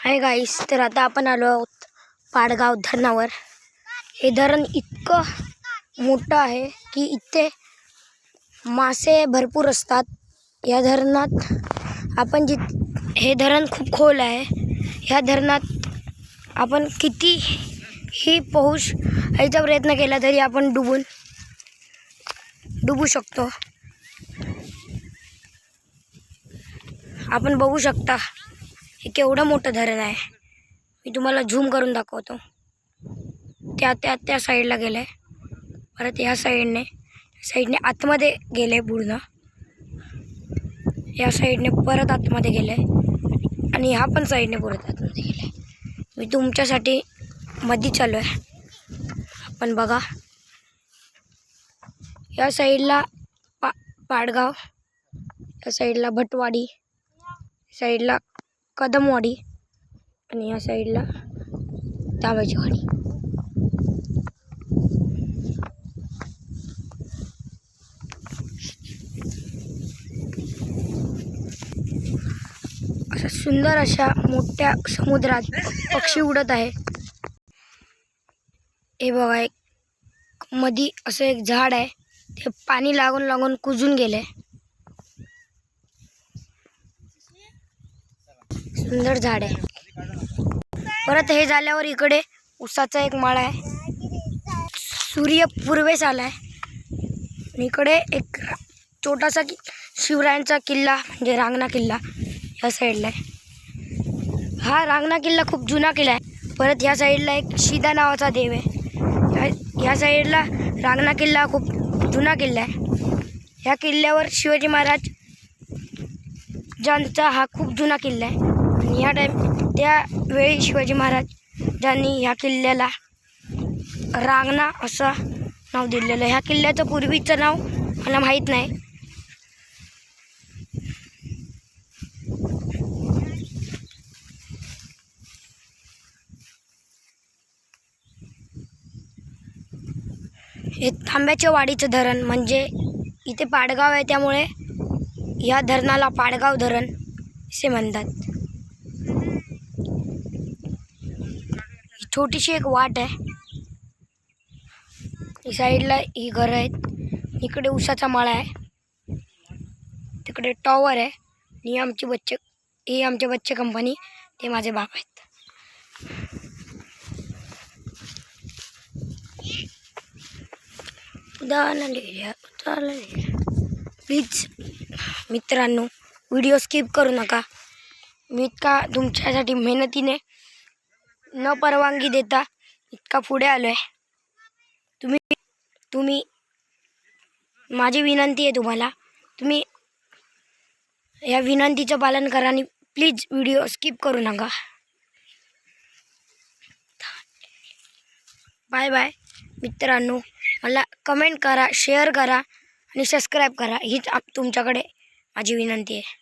Hi guys, तर आता आपण आलो आहोत पाडगाव धरणावर। हे धरण इतकं मोठं आहे की इथे मासे भरपूर असतात। या धरणात आपण हे धरण खूप खोल आहे। या धरणात आपण कितीही पोहोच यायचा प्रयत्न केला तरी आपण डुबू शकतो। आपण बघू शकता हे केवढं मोठं धरण आहे। मी तुम्हाला झूम करून दाखवतो। त्या साईडला गेले, परत या साईडने आतमध्ये गेले, पूर्ण या साईडने परत आतमध्ये गेले आणि ह्या पण साईडने परत आतमध्ये गेले। मी तुमच्यासाठी मध्ये चालू आहे। आपण बघा, या साईडला पाडगाव, या साईडला भटवाडी, साईडला कदमवाडी आणि या साईडला तांब्याची वाडी। अशा सुंदर अशा मोठ्या समुद्रात पक्षी उडत आहे। हे बघा, एक मधी असं एक झाड आहे, ते पाणी लागून लागून कुजून गेले। सुंदर झाड आहे। परत हे झाल्यावर इकडे उसाचा एक माळा आहे। सूर्य पूर्वेस आलाय। इकडे एक छोटासा शिवरायांचा किल्ला म्हणजे रांगणा किल्ला या साईडला आहे। हा रांगणा किल्ला खूप जुना किल्ला आहे। परत या साईडला एक शिदा नावाचा देव आहे। या साईडला रांगणा किल्ला खूप जुना किल्ला आहे। या किल्ल्यावर शिवाजी महाराज ज्यांचा हा खूप जुना किल्ला आहे आणि त्यावेळी शिवाजी महाराजांनी ह्या किल्ल्याला रांगणा असं नाव दिलेलं आहे। ह्या किल्ल्याचं पूर्वीचं नाव मला माहीत नाही। हे तांब्याच्या वाडीचं धरण, म्हणजे इथे पाडगाव आहे त्यामुळे या धरणाला पाडगाव धरण असे म्हणतात। छोटीशी एक वाट आहे। साईडला ही घरं आहेत। इकडे उसाचा माळा आहे, तिकडे टॉवर आहे आणि आमचे बच्चे कंपनी, ते माझे बाप आहेत। प्लीज मित्रांनो, व्हिडिओ स्किप करू नका। मी इतका तुमच्यासाठी मेहनतीने न परवानगी देता इतका पुढे आलो आहे। तुम्ही माझी विनंती आहे तुम्हाला, तुम्ही या विनंतीचं पालन करा आणि प्लीज व्हिडिओ स्किप करू नका। बाय बाय मित्रांनो। मला कमेंट करा, शेअर करा आणि सबस्क्राईब करा, हीच तुमच्याकडे माझी विनंती आहे।